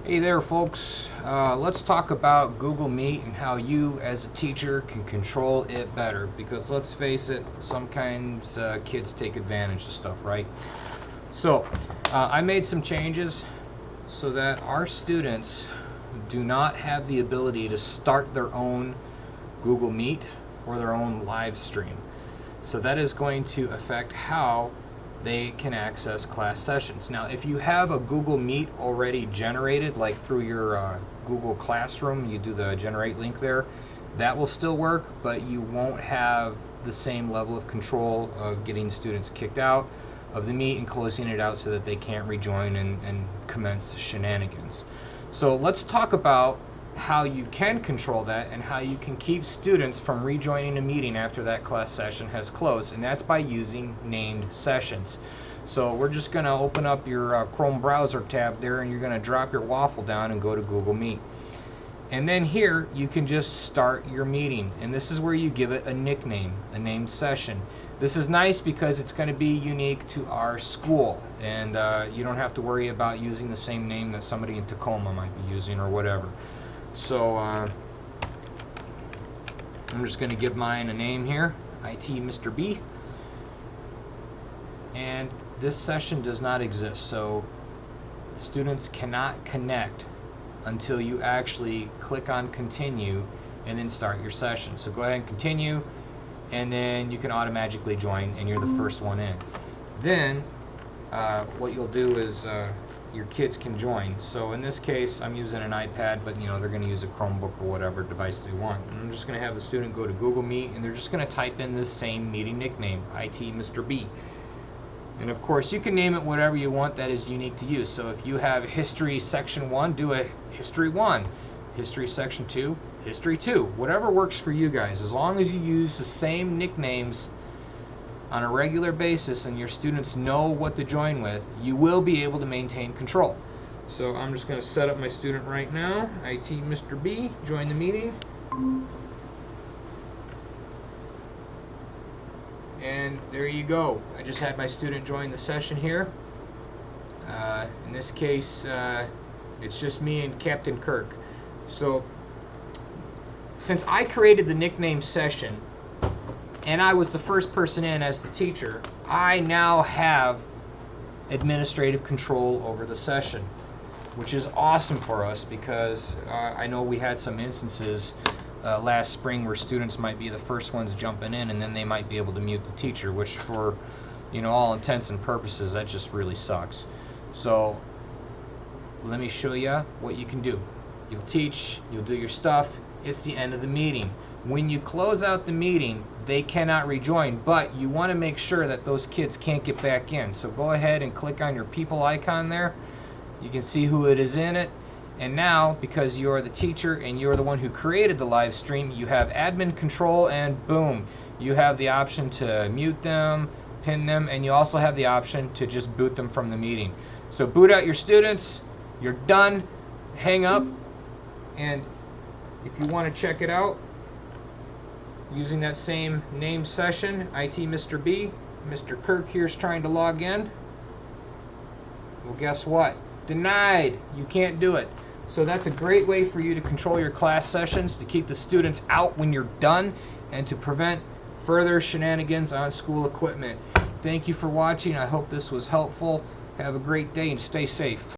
Hey there folks, let's talk about Google Meet and how you as a teacher can control it better, because let's face it, sometimes kids take advantage of stuff, right? So I made some changes so that our students do not have the ability to start their own Google Meet or their own live stream. So that is going to affect how they can access class sessions. Now, if you have a Google Meet already generated, like through your Google Classroom, you do the generate link there, that will still work, but you won't have the same level of control of getting students kicked out of the Meet and closing it out so that they can't rejoin and commence shenanigans. So let's talk about how you can control that and how you can keep students from rejoining a meeting after that class session has closed, and that's by using named sessions. So we're just going to open up your Chrome browser tab there, and you're going to drop your waffle down and go to Google Meet. And then here you can just start your meeting, and this is where you give it a nickname, a named session. This is nice because it's going to be unique to our school, and you don't have to worry about using the same name that somebody in Tacoma might be using or whatever. So I'm just going to give mine a name here, IT Mr. B. And this session does not exist, so students cannot connect until you actually click on continue and then start your session. So go ahead and continue, and then you can automatically join and you're the first one in. Then what you'll do is your kids can join. So in this case, I'm using an iPad, but you know, they're going to use a Chromebook or whatever device they want. And I'm just going to have the student go to Google Meet, and they're just going to type in this same meeting nickname, IT Mr. B. And of course, you can name it whatever you want that is unique to you. So if you have History Section 1, do a History 1. History Section 2, History 2. Whatever works for you guys. As long as you use the same nicknames on a regular basis and your students know what to join with, you will be able to maintain control. So I'm just going to set up my student right now. IT Mr. B, join the meeting. And there you go. I just had my student join the session here. In this case, it's just me and Captain Kirk. So since I created the nickname session, and I was the first person in as the teacher, I now have administrative control over the session, which is awesome for us because I know we had some instances last spring where students might be the first ones jumping in, and then they might be able to mute the teacher, which for all intents and purposes, that just really sucks. So let me show you what you can do. You'll teach, you'll do your stuff, it's the end of the meeting. When you close out the meeting, they cannot rejoin, but you want to make sure that those kids can't get back in. So go ahead and click on your people icon there. You can see who it is in it. And now, because you're the teacher and you're the one who created the live stream, you have admin control, and boom, you have the option to mute them, pin them, and you also have the option to just boot them from the meeting. So boot out your students, you're done, hang up, and if you want to check it out, using that same name session, IT Mr. B, Mr. Kirk here is trying to log in. Well, guess what? Denied. You can't do it. So that's a great way for you to control your class sessions, to keep the students out when you're done, and to prevent further shenanigans on school equipment. Thank you for watching. I hope this was helpful. Have a great day and stay safe.